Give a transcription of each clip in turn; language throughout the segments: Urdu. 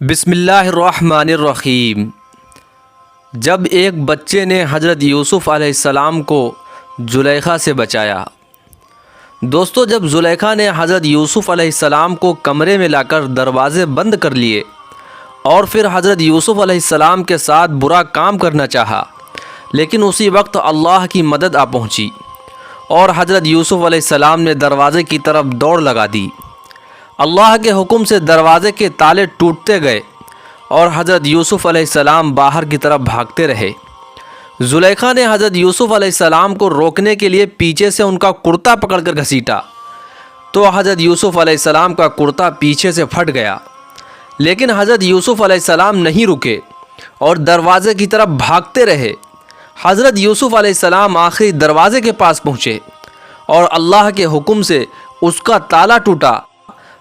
بسم اللہ الرحمن الرحیم۔ جب ایک بچے نے حضرت یوسف علیہ السلام کو زلیخا سے بچایا۔ دوستو، جب زلیخا نے حضرت یوسف علیہ السلام کو کمرے میں لا کر دروازے بند کر لیے اور پھر حضرت یوسف علیہ السلام کے ساتھ برا کام کرنا چاہا، لیکن اسی وقت اللہ کی مدد آ پہنچی اور حضرت یوسف علیہ السلام نے دروازے کی طرف دوڑ لگا دی۔ اللہ کے حکم سے دروازے کے تالے ٹوٹتے گئے اور حضرت یوسف علیہ السلام باہر کی طرف بھاگتے رہے۔ زلیخا نے حضرت یوسف علیہ السلام کو روکنے کے لیے پیچھے سے ان کا کرتا پکڑ کر گھسیٹا تو حضرت یوسف علیہ السلام کا کرتا پیچھے سے پھٹ گیا، لیکن حضرت یوسف علیہ السلام نہیں رکے اور دروازے کی طرف بھاگتے رہے۔ حضرت یوسف علیہ السلام آخری دروازے کے پاس پہنچے اور اللہ کے حکم سے اس کا تالا ٹوٹا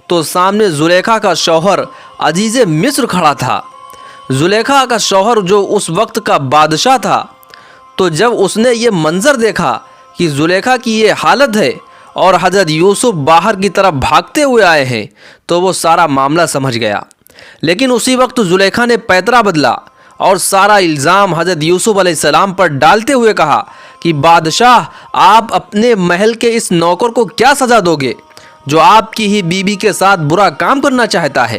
تو سامنے زلیخا کا شوہر عزیز مصر کھڑا تھا۔ زلیخا کا شوہر جو اس وقت کا بادشاہ تھا، تو جب اس نے یہ منظر دیکھا کہ زلیخا کی یہ حالت ہے اور حضرت یوسف باہر کی طرف بھاگتے ہوئے آئے ہیں، تو وہ سارا معاملہ سمجھ گیا۔ لیکن اسی وقت زلیخا نے پیترا بدلا اور سارا الزام حضرت یوسف علیہ السلام پر ڈالتے ہوئے کہا کہ بادشاہ، آپ اپنے محل کے اس نوکر کو کیا سزا دو گے جو آپ کی ہی بیوی کے ساتھ برا کام کرنا چاہتا ہے؟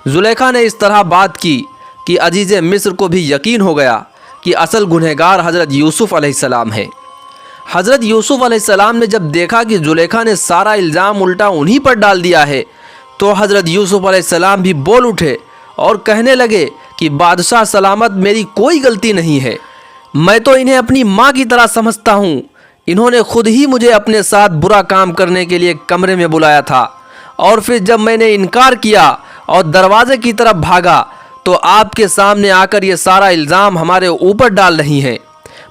زلیخا نے اس طرح بات کی کہ عزیز مصر کو بھی یقین ہو گیا کہ اصل گنہگار حضرت یوسف علیہ السلام ہے۔ حضرت یوسف علیہ السلام نے جب دیکھا کہ زلیخا نے سارا الزام الٹا انہی پر ڈال دیا ہے، تو حضرت یوسف علیہ السلام بھی بول اٹھے اور کہنے لگے کہ بادشاہ سلامت، میری کوئی غلطی نہیں ہے، میں تو انہیں اپنی ماں کی طرح سمجھتا ہوں۔ انہوں نے خود ہی مجھے اپنے ساتھ برا کام کرنے کے لیے کمرے میں بلایا تھا، اور پھر جب میں نے انکار کیا اور دروازے کی طرف بھاگا تو آپ کے سامنے آ کر یہ سارا الزام ہمارے اوپر ڈال رہی ہیں۔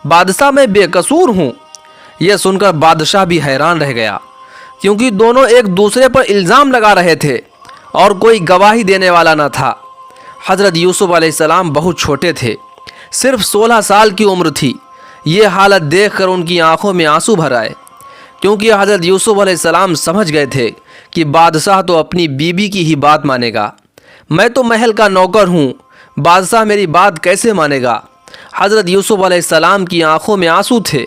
بادشاہ، میں بے قصور ہوں۔ یہ سن کر بادشاہ بھی حیران رہ گیا، کیونکہ دونوں ایک دوسرے پر الزام لگا رہے تھے اور کوئی گواہی دینے والا نہ تھا۔ حضرت یوسف علیہ السلام بہت چھوٹے تھے، صرف 16 سال کی عمر تھی۔ یہ حالت دیکھ کر ان کی آنکھوں میں آنسو بھر آئے، کیونکہ حضرت یوسف علیہ السلام سمجھ گئے تھے کہ بادشاہ تو اپنی بیوی کی ہی بات مانے گا، میں تو محل کا نوکر ہوں، بادشاہ میری بات کیسے مانے گا؟ حضرت یوسف علیہ السلام کی آنکھوں میں آنسو تھے،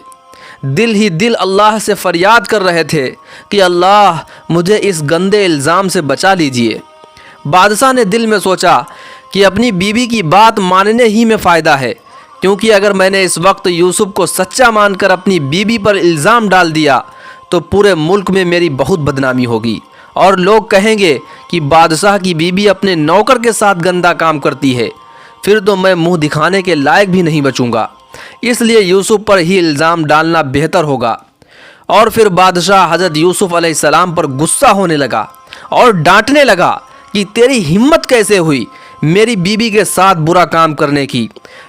دل ہی دل اللہ سے فریاد کر رہے تھے کہ اللہ، مجھے اس گندے الزام سے بچا لیجئے۔ بادشاہ نے دل میں سوچا کہ اپنی بیوی کی بات ماننے ہی میں فائدہ ہے، کیونکہ اگر میں نے اس وقت یوسف کو سچا مان کر اپنی بیوی پر الزام ڈال دیا تو پورے ملک میں میری بہت بدنامی ہوگی اور لوگ کہیں گے کہ بادشاہ کی بیوی اپنے نوکر کے ساتھ گندا کام کرتی ہے، پھر تو میں منہ دکھانے کے لائق بھی نہیں بچوں گا۔ اس لیے یوسف پر ہی الزام ڈالنا بہتر ہوگا۔ اور پھر بادشاہ حضرت یوسف علیہ السلام پر غصہ ہونے لگا اور ڈانٹنے لگا کہ تیری ہمت کیسے ہوئی میری بیوی کے ساتھ برا کام کرنے کی؟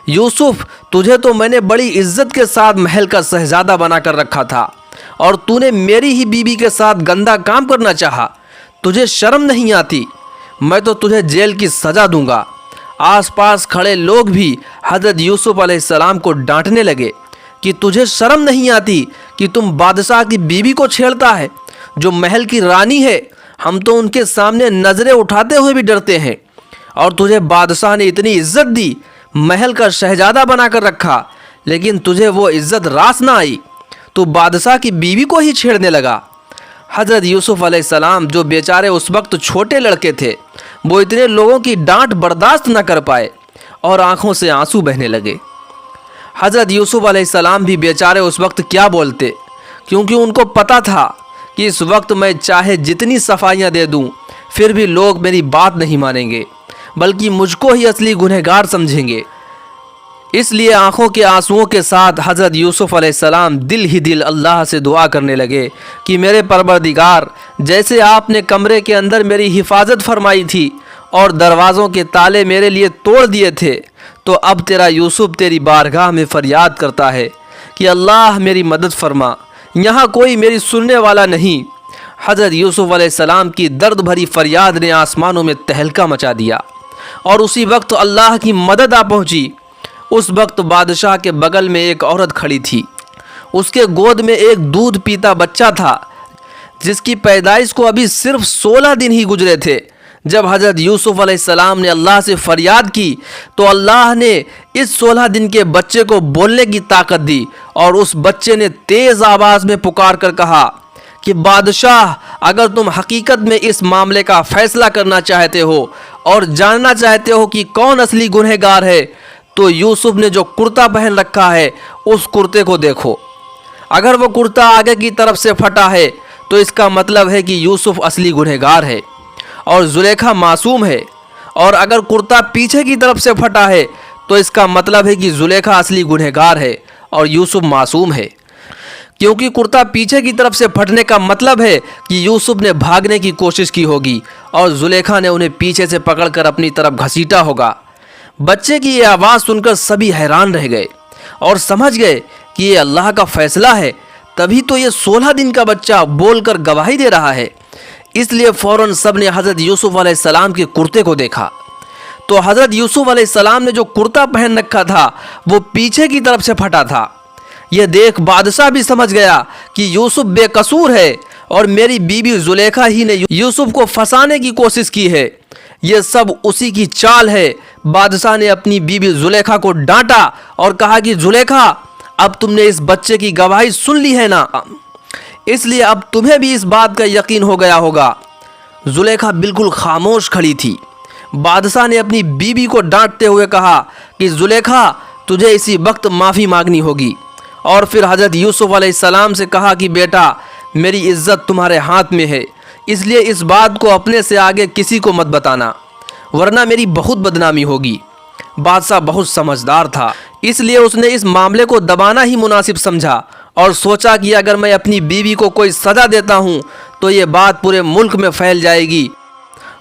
یوسف، تجھے تو میں نے بڑی عزت کے ساتھ محل کا شہزادہ بنا کر رکھا تھا، اور تو نے میری ہی بیوی کے ساتھ گندا کام کرنا چاہا۔ تجھے شرم نہیں آتی؟ میں تو تجھے جیل کی سزا دوں گا۔ آس پاس کھڑے لوگ بھی حضرت یوسف علیہ السلام کو ڈانٹنے لگے کہ تجھے شرم نہیں آتی کہ تم بادشاہ کی بیوی کو چھیڑتا ہے جو محل کی رانی ہے؟ ہم تو ان کے سامنے نظریں اٹھاتے ہوئے بھی ڈرتے ہیں، اور تجھے بادشاہ نے اتنی عزت دی، محل کا شہزادہ بنا کر رکھا، لیکن تجھے وہ عزت راس نہ آئی، تو بادشاہ کی بیوی کو ہی چھیڑنے لگا۔ حضرت یوسف علیہ السلام، جو بیچارے اس وقت چھوٹے لڑکے تھے، وہ اتنے لوگوں کی ڈانٹ برداشت نہ کر پائے اور آنکھوں سے آنسو بہنے لگے۔ حضرت یوسف علیہ السلام بھی بیچارے اس وقت کیا بولتے، کیونکہ ان کو پتہ تھا کہ اس وقت میں چاہے جتنی صفائیاں دے دوں پھر بھی لوگ میری بات نہیں مانیں گے، بلکہ مجھ کو ہی اصلی گنہگار سمجھیں گے۔ اس لیے آنکھوں کے آنسوؤں کے ساتھ حضرت یوسف علیہ السلام دل ہی دل اللہ سے دعا کرنے لگے کہ میرے پروردگار، جیسے آپ نے کمرے کے اندر میری حفاظت فرمائی تھی اور دروازوں کے تالے میرے لیے توڑ دیے تھے، تو اب تیرا یوسف تیری بارگاہ میں فریاد کرتا ہے کہ اللہ میری مدد فرما، یہاں کوئی میری سننے والا نہیں۔ حضرت یوسف علیہ السلام کی درد بھری فریاد نے آسمانوں میں تہلکہ مچا دیا، اور اسی وقت اللہ کی مدد آ پہنچی۔ اس وقت بادشاہ کے بغل میں ایک عورت کھڑی تھی، اس کے گود میں ایک دودھ پیتا بچہ تھا، جس کی پیدائش کو ابھی صرف 16 دن ہی گزرے تھے، جب حضرت یوسف علیہ السلام نے اللہ سے فریاد کی تو اللہ نے اس 16 دن کے بچے کو بولنے کی طاقت دی، اور اس بچے نے تیز آواز میں پکار کر کہا کہ بادشاہ، اگر تم حقیقت میں اس معاملے کا فیصلہ کرنا چاہتے ہو اور جاننا چاہتے ہو کہ کون اصلی گنہگار ہے تو یوسف نے جو کرتا پہن رکھا ہے اس کرتے کو دیکھو۔ اگر وہ کرتا آگے کی طرف سے پھٹا ہے تو اس کا مطلب ہے کہ یوسف اصلی گنہگار ہے اور زلیخا معصوم ہے، اور اگر کرتا پیچھے کی طرف سے پھٹا ہے تو اس کا مطلب ہے کہ زلیخا اصلی گنہگار ہے اور یوسف معصوم ہے، کیونکہ کرتا پیچھے کی طرف سے پھٹنے کا مطلب ہے کہ یوسف نے بھاگنے کی کوشش کی ہوگی اور زلیخا نے انہیں پیچھے سے پکڑ کر اپنی طرف گھسیٹا ہوگا۔ بچے کی یہ آواز سن کر سبھی حیران رہ گئے اور سمجھ گئے کہ یہ اللہ کا فیصلہ ہے، تبھی تو یہ 16 دن کا بچہ بول کر گواہی دے رہا ہے۔ اس لیے فوراً سب نے حضرت یوسف علیہ السلام کے کرتے کو دیکھا تو حضرت یوسف علیہ السلام نے جو کرتا پہن رکھا تھا وہ پیچھے کی طرف سے پھٹا تھا۔ یہ دیکھ بادشاہ بھی سمجھ گیا کہ یوسف بے قصور ہے اور میری بیوی زلیخا ہی نے یوسف کو پھنسانے کی کوشش کی ہے، یہ سب اسی کی چال ہے۔ بادشاہ نے اپنی بیوی زلیخا کو ڈانٹا اور کہا کہ زلیخا، اب تم نے اس بچے کی گواہی سن لی ہے نا، اس لیے اب تمہیں بھی اس بات کا یقین ہو گیا ہوگا۔ زلیخا بالکل خاموش کھڑی تھی۔ بادشاہ نے اپنی بیوی کو ڈانٹتے ہوئے کہا کہ زلیخا، تجھے اسی وقت معافی مانگنی ہوگی، اور پھر حضرت یوسف علیہ السلام سے کہا کہ بیٹا، میری عزت تمہارے ہاتھ میں ہے، اس لیے اس بات کو اپنے سے آگے کسی کو مت بتانا، ورنہ میری بہت بدنامی ہوگی۔ بادشاہ بہت سمجھدار تھا، اس لیے اس نے اس معاملے کو دبانا ہی مناسب سمجھا اور سوچا کہ اگر میں اپنی بیوی کو کوئی سزا دیتا ہوں تو یہ بات پورے ملک میں پھیل جائے گی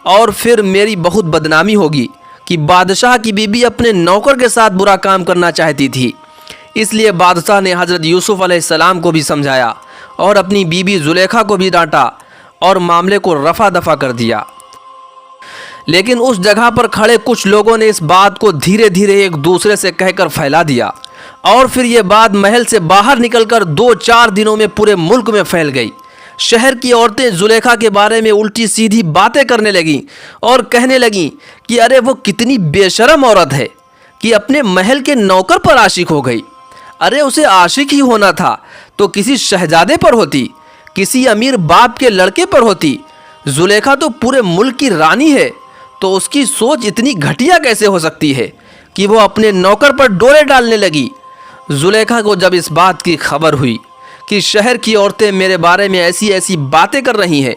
اور پھر میری بہت بدنامی ہوگی کہ بادشاہ کی بیوی اپنے نوکر کے ساتھ برا کام کرنا چاہتی تھی۔ اس لیے بادشاہ نے حضرت یوسف علیہ السلام کو بھی سمجھایا اور اپنی بیوی زلیخا کو بھی ڈانٹا اور معاملے کو رفع دفع کر دیا۔ لیکن اس جگہ پر کھڑے کچھ لوگوں نے اس بات کو دھیرے دھیرے ایک دوسرے سے کہہ کر پھیلا دیا، اور پھر یہ بات محل سے باہر نکل کر 2-4 دنوں میں پورے ملک میں پھیل گئی۔ شہر کی عورتیں زلیخا کے بارے میں الٹی سیدھی باتیں کرنے لگیں اور کہنے لگیں کہ ارے وہ کتنی بے شرم عورت ہے کہ اپنے محل کے نوکر پر عاشق ہو گئی، ارے اسے عاشق ہی ہونا تھا تو کسی شہزادے پر ہوتی، کسی امیر باپ کے لڑکے پر ہوتی۔ زلیخا تو پورے ملک کی رانی ہے، تو اس کی سوچ اتنی گھٹیا کیسے ہو سکتی ہے کہ وہ اپنے نوکر پر ڈورے ڈالنے لگی۔ زلیخا کو جب اس بات کی خبر ہوئی کہ شہر کی عورتیں میرے بارے میں ایسی ایسی باتیں کر رہی ہیں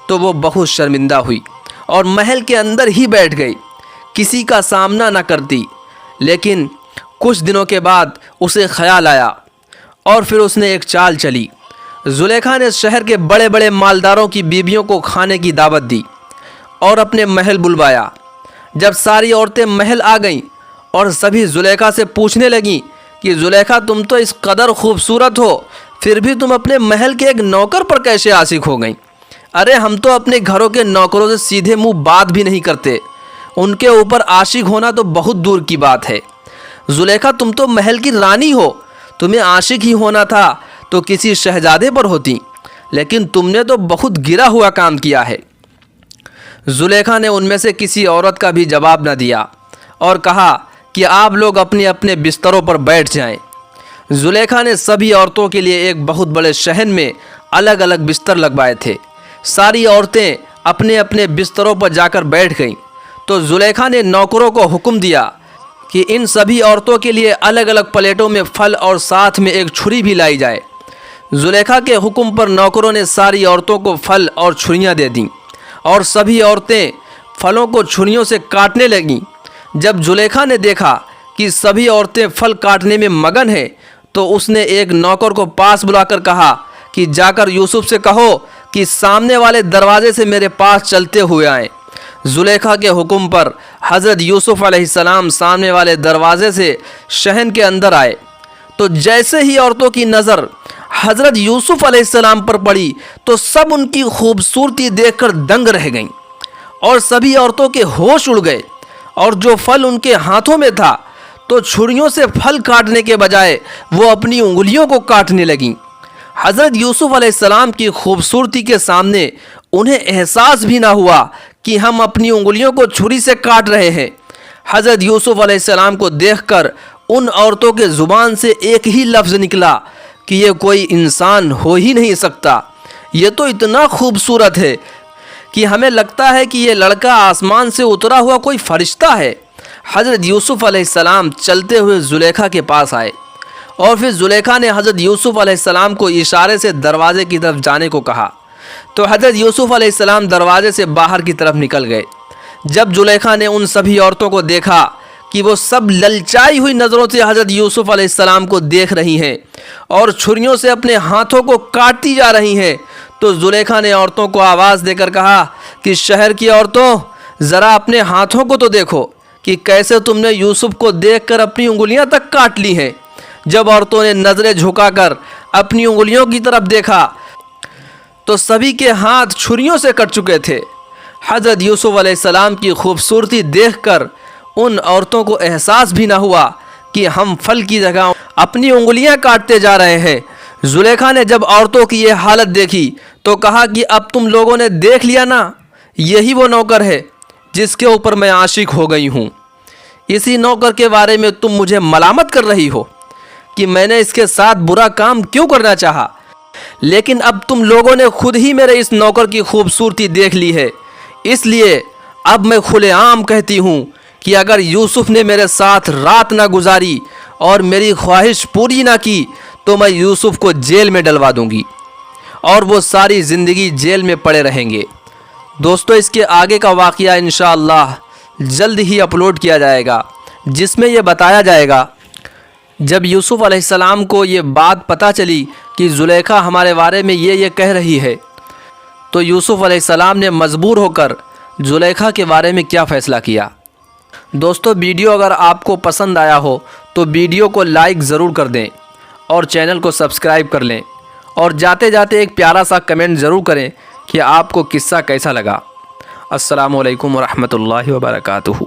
تو وہ بہت شرمندہ ہوئی اور محل کے اندر ہی بیٹھ گئی، کسی کا سامنا نہ کرتی۔ لیکن کچھ دنوں کے بعد اسے خیال آیا اور پھر اس نے ایک چال چلی۔ زلیخا نے شہر کے بڑے بڑے مالداروں کی بیویوں کو کھانے کی دعوت دی اور اپنے محل بلوایا۔ جب ساری عورتیں محل آ گئیں اور سبھی زلیخا سے پوچھنے لگیں کہ زلیخا، تم تو اس قدر خوبصورت ہو، پھر بھی تم اپنے محل کے ایک نوکر پر کیسے عاشق ہو گئیں؟ ارے ہم تو اپنے گھروں کے نوکروں سے سیدھے منہ بات بھی نہیں کرتے، ان کے اوپر عاشق ہونا تو بہت دور کی بات ہے۔ زلیخا، تم تو محل کی رانی ہو، تمہیں عاشق ہی ہونا تھا تو کسی شہزادے پر ہوتی، لیکن تم نے تو بہت گرا ہوا کام کیا ہے۔ زلیخا نے ان میں سے کسی عورت کا بھی جواب نہ دیا اور کہا کہ آپ لوگ اپنے اپنے بستروں پر بیٹھ جائیں۔ زلیخا نے سبھی عورتوں کے لیے ایک بہت بڑے صحن میں الگ الگ بستر لگوائے تھے۔ ساری عورتیں اپنے اپنے بستروں پر جا کر بیٹھ گئیں تو زلیخا نے نوکروں کو حکم دیا کہ ان سبھی عورتوں کے لیے الگ الگ پلیٹوں میں پھل اور ساتھ میں ایک چھری بھی لائی جائے۔ زلیخا کے حکم پر نوکروں نے ساری عورتوں کو پھل اور چھریاں دے دیں اور سبھی عورتیں پھلوں کو چھریوں سے کاٹنے لگیں۔ جب زلیخا نے دیکھا کہ سبھی عورتیں پھل کاٹنے میں مگن ہیں تو اس نے ایک نوکر کو پاس بلا کر کہا کہ جا کر یوسف سے کہو کہ سامنے والے دروازے سے میرے پاس چلتے ہوئے آئیں۔ زلیخا کے حکم پر حضرت یوسف علیہ السلام سامنے والے دروازے سے صحن کے اندر آئے تو جیسے ہی عورتوں کی نظر حضرت یوسف علیہ السلام پر پڑی تو سب ان کی خوبصورتی دیکھ کر دنگ رہ گئیں اور سبھی عورتوں کے ہوش اڑ گئے، اور جو پھل ان کے ہاتھوں میں تھا تو چھریوں سے پھل کاٹنے کے بجائے وہ اپنی انگلیوں کو کاٹنے لگیں۔ حضرت یوسف علیہ السلام کی خوبصورتی کے سامنے انہیں احساس بھی نہ ہوا کہ ہم اپنی انگلیوں کو چھری سے کاٹ رہے ہیں۔ حضرت یوسف علیہ السلام کو دیکھ کر ان عورتوں کے زبان سے ایک ہی لفظ نکلا کہ یہ کوئی انسان ہو ہی نہیں سکتا، یہ تو اتنا خوبصورت ہے کہ ہمیں لگتا ہے کہ یہ لڑکا آسمان سے اترا ہوا کوئی فرشتہ ہے۔ حضرت یوسف علیہ السلام چلتے ہوئے زلیخا کے پاس آئے اور پھر زلیخا نے حضرت یوسف علیہ السلام کو اشارے سے دروازے کی طرف جانے کو کہا تو حضرت یوسف علیہ السلام دروازے سے باہر کی طرف نکل گئے۔ جب زلیخا نے ان سبھی عورتوں کو دیکھا کہ وہ سب للچائی ہوئی نظروں سے حضرت یوسف علیہ السلام کو دیکھ رہی ہیں اور چھریوں سے اپنے ہاتھوں کو کاٹتی جا رہی ہیں، تو زلیخا نے عورتوں کو آواز دے کر کہا کہ شہر کی عورتوں، ذرا اپنے ہاتھوں کو تو دیکھو کہ کیسے تم نے یوسف کو دیکھ کر اپنی انگلیاں تک کاٹ لی ہیں۔ جب عورتوں نے نظریں جھکا کر اپنی انگلیوں کی طرف دیکھا تو سبھی کے ہاتھ چھریوں سے کٹ چکے تھے۔ حضرت یوسف علیہ السلام کی خوبصورتی دیکھ کر ان عورتوں کو احساس بھی نہ ہوا کہ ہم پھل کی جگہ اپنی انگلیاں کاٹتے جا رہے ہیں۔ زلیخا نے جب عورتوں کی یہ حالت دیکھی تو کہا کہ اب تم لوگوں نے دیکھ لیا نا، یہی وہ نوکر ہے جس کے اوپر میں عاشق ہو گئی ہوں۔ اسی نوکر کے بارے میں تم مجھے ملامت کر رہی ہو کہ میں نے اس کے ساتھ برا کام کیوں کرنا چاہا، لیکن اب تم لوگوں نے خود ہی میرے اس نوکر کی خوبصورتی دیکھ لی ہے، اس لیے اب میں کھلے عام کہتی ہوں کہ اگر یوسف نے میرے ساتھ رات نہ گزاری اور میری خواہش پوری نہ کی تو میں یوسف کو جیل میں ڈلوا دوں گی اور وہ ساری زندگی جیل میں پڑے رہیں گے۔ دوستو، اس کے آگے کا واقعہ انشاءاللہ جلد ہی اپلوڈ کیا جائے گا، جس میں یہ بتایا جائے گا جب یوسف علیہ السلام کو یہ بات پتہ چلی کہ زلیخا ہمارے بارے میں یہ کہہ رہی ہے تو یوسف علیہ السلام نے مجبور ہو کر زلیخا کے بارے میں کیا فیصلہ کیا۔ دوستو، ویڈیو اگر آپ کو پسند آیا ہو تو ویڈیو کو لائک ضرور کر دیں اور چینل کو سبسکرائب کر لیں، اور جاتے جاتے ایک پیارا سا کمنٹ ضرور کریں کہ آپ کو قصہ کیسا لگا۔ السلام علیکم ورحمۃ اللہ وبرکاتہ۔